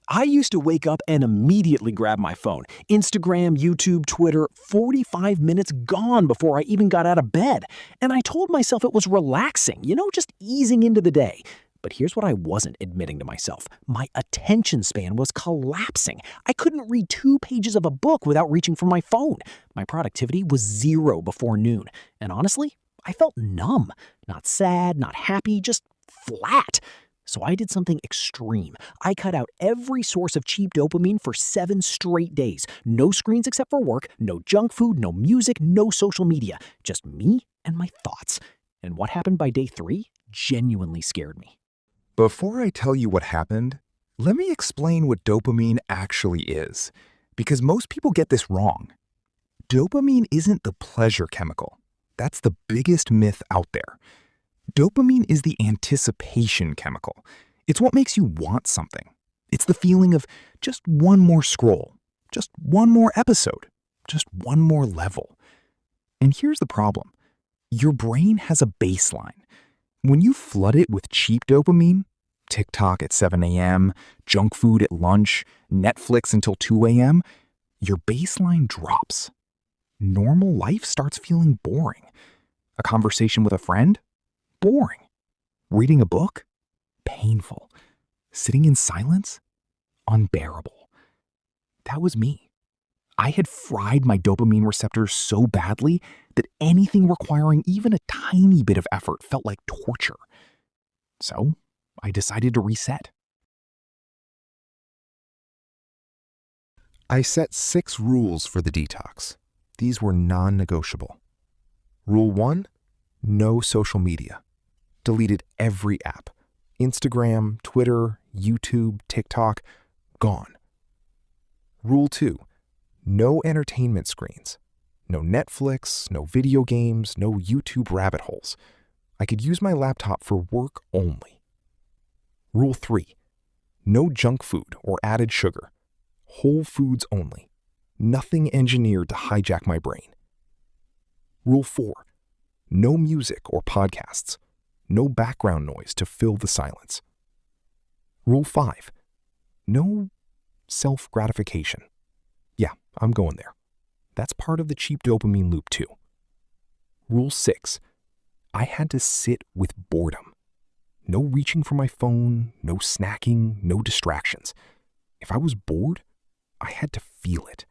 I used to wake up and immediately grab my phone. Instagram, YouTube, Twitter, 45 minutes gone before I even got out of bed. And I told myself it was relaxing, just easing into the day. But here's what I wasn't admitting to myself. My attention span was collapsing. I couldn't read 2 pages of a book without reaching for my phone. My productivity was 0 before noon. And honestly, I felt numb. Not sad, not happy, just flat. So I did something extreme. I cut out every source of cheap dopamine for 7 straight days. No screens except for work, no junk food, no music, no social media. Just me and my thoughts. And what happened by day 3 genuinely scared me. Before I tell you what happened, let me explain what dopamine actually is, because most people get this wrong. Dopamine isn't the pleasure chemical. That's the biggest myth out there. Dopamine is the anticipation chemical. It's what makes you want something. It's the feeling of just one more scroll, just one more episode, just one more level. And here's the problem. Your brain has a baseline. When you flood it with cheap dopamine, TikTok at 7 a.m., junk food at lunch, Netflix until 2 a.m., your baseline drops. Normal life starts feeling boring. A conversation with a friend? Boring. Reading a book? Painful. Sitting in silence? Unbearable. That was me. I had fried my dopamine receptors so badly that anything requiring even a tiny bit of effort felt like torture. So, I decided to reset. I set 6 rules for the detox. These were non-negotiable. Rule 1, no social media. Deleted every app. Instagram, Twitter, YouTube, TikTok, gone. Rule 2, no entertainment screens. No Netflix, no video games, no YouTube rabbit holes. I could use my laptop for work only. Rule 3, no junk food or added sugar. Whole foods only. Nothing engineered to hijack my brain. Rule 4, no music or podcasts. No background noise to fill the silence. Rule 5, no self-gratification. Yeah, I'm going there. That's part of the cheap dopamine loop too. Rule 6, I had to sit with boredom. No reaching for my phone, no snacking, no distractions. If I was bored, I had to feel it.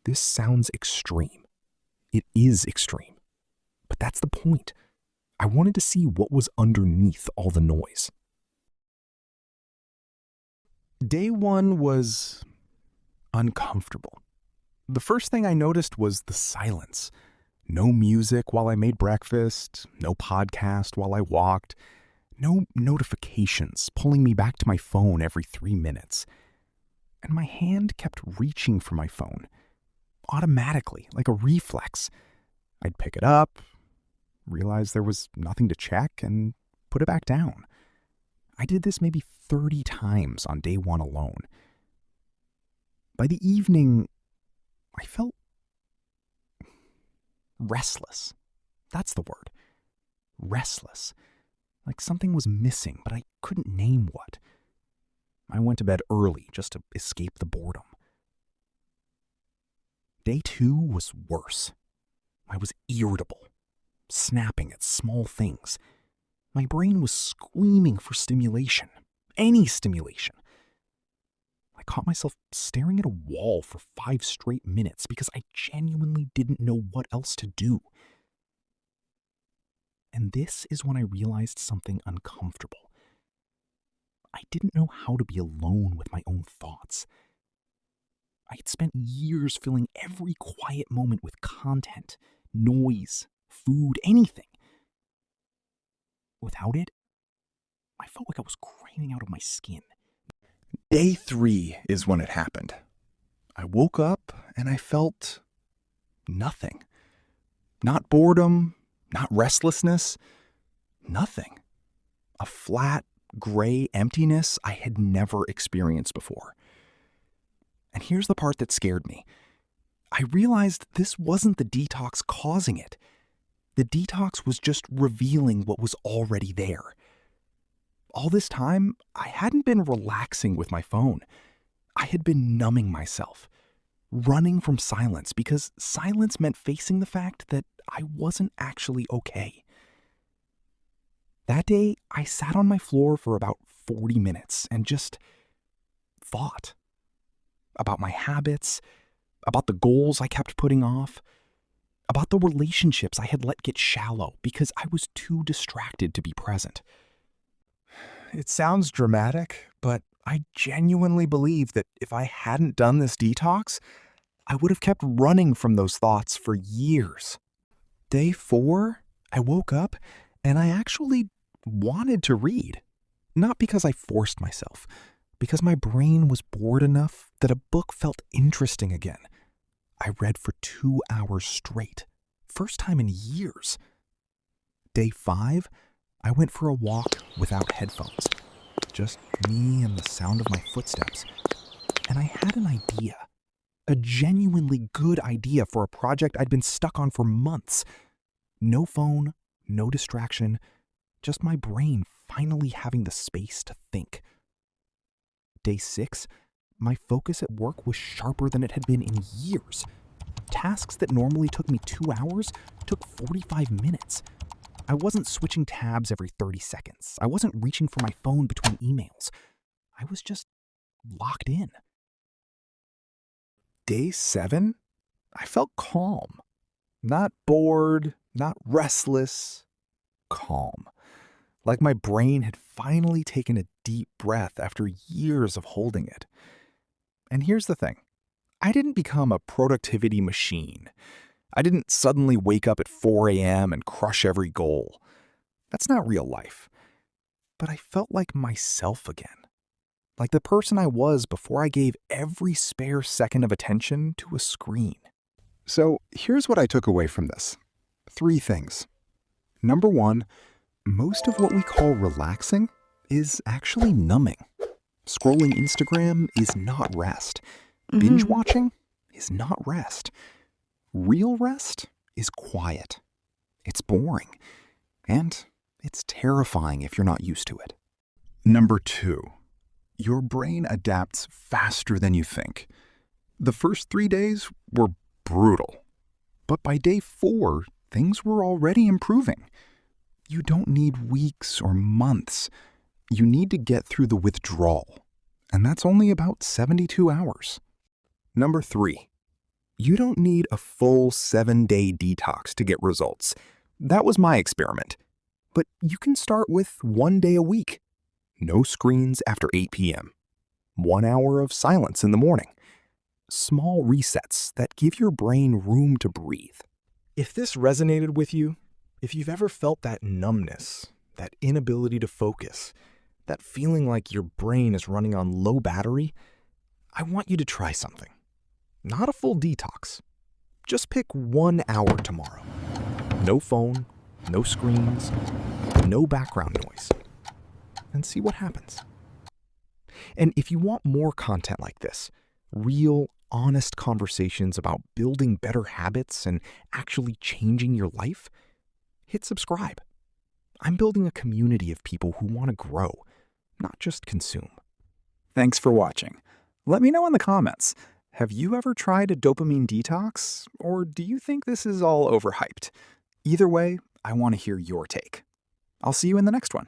This sounds extreme. It is extreme. But that's the point. I wanted to see what was underneath all the noise. Day 1 was uncomfortable. The first thing I noticed was the silence. No music while I made breakfast, no podcast while I walked, no notifications pulling me back to my phone every 3 minutes. And my hand kept reaching for my phone, automatically, like a reflex. I'd pick it up, realize there was nothing to check, and put it back down. I did this maybe 30 times on day 1 alone. By the evening, I felt restless. That's the word. Restless. Like something was missing, but I couldn't name what. I went to bed early just to escape the boredom. Day 2 was worse. I was irritable, snapping at small things. My brain was screaming for stimulation, any stimulation. I caught myself staring at a wall for 5 straight minutes because I genuinely didn't know what else to do. And this is when I realized something uncomfortable. I didn't know how to be alone with my own thoughts. I had spent years filling every quiet moment with content, noise, food, anything. Without it, I felt like I was crawling out of my skin. Day 3 is when it happened. I woke up and I felt nothing. Not boredom, not restlessness, nothing. A flat, gray emptiness I had never experienced before. And here's the part that scared me. I realized this wasn't the detox causing it. The detox was just revealing what was already there. All this time, I hadn't been relaxing with my phone. I had been numbing myself, running from silence because silence meant facing the fact that I wasn't actually okay. That day, I sat on my floor for about 40 minutes and just thought about my habits, about the goals I kept putting off, about the relationships I had let get shallow because I was too distracted to be present. It sounds dramatic, but I genuinely believe that if I hadn't done this detox, I would have kept running from those thoughts for years. Day 4, I woke up and I actually wanted to read. Not because I forced myself, because my brain was bored enough that a book felt interesting again. I read for 2 hours straight, first time in years. Day 5, I went for a walk without headphones, just me and the sound of my footsteps. And I had an idea, a genuinely good idea for a project I'd been stuck on for months. No phone, no distraction, just my brain finally having the space to think. Day 6, my focus at work was sharper than it had been in years. Tasks that normally took me 2 hours took 45 minutes. I wasn't switching tabs every 30 seconds. I wasn't reaching for my phone between emails. I was just locked in. Day 7, I felt calm. Not bored, not restless, calm. Like my brain had finally taken a deep breath after years of holding it. And here's the thing. I didn't become a productivity machine. I didn't suddenly wake up at 4 a.m. and crush every goal. That's not real life. But I felt like myself again. Like the person I was before I gave every spare second of attention to a screen. So here's what I took away from this. 3 things. Number 1, most of what we call relaxing is actually numbing. Scrolling Instagram is not rest. Binge watching is not rest. Real rest is quiet. It's boring. And it's terrifying if you're not used to it. Number 2, your brain adapts faster than you think. The first 3 days were brutal. But by day 4, things were already improving. You don't need weeks or months. You need to get through the withdrawal. And that's only about 72 hours. Number 3, you don't need a full 7-day detox to get results. That was my experiment. But you can start with 1 day a week. No screens after 8 p.m. 1 hour of silence in the morning. Small resets that give your brain room to breathe. If this resonated with you, if you've ever felt that numbness, that inability to focus, that feeling like your brain is running on low battery, I want you to try something. Not a full detox. Just pick 1 hour tomorrow. No phone, no screens, no background noise. And see what happens. And if you want more content like this, real, honest conversations about building better habits and actually changing your life, hit subscribe. I'm building a community of people who want to grow, not just consume. Thanks for watching. Let me know in the comments, have you ever tried a dopamine detox, or do you think this is all overhyped? Either way, I want to hear your take. I'll see you in the next one.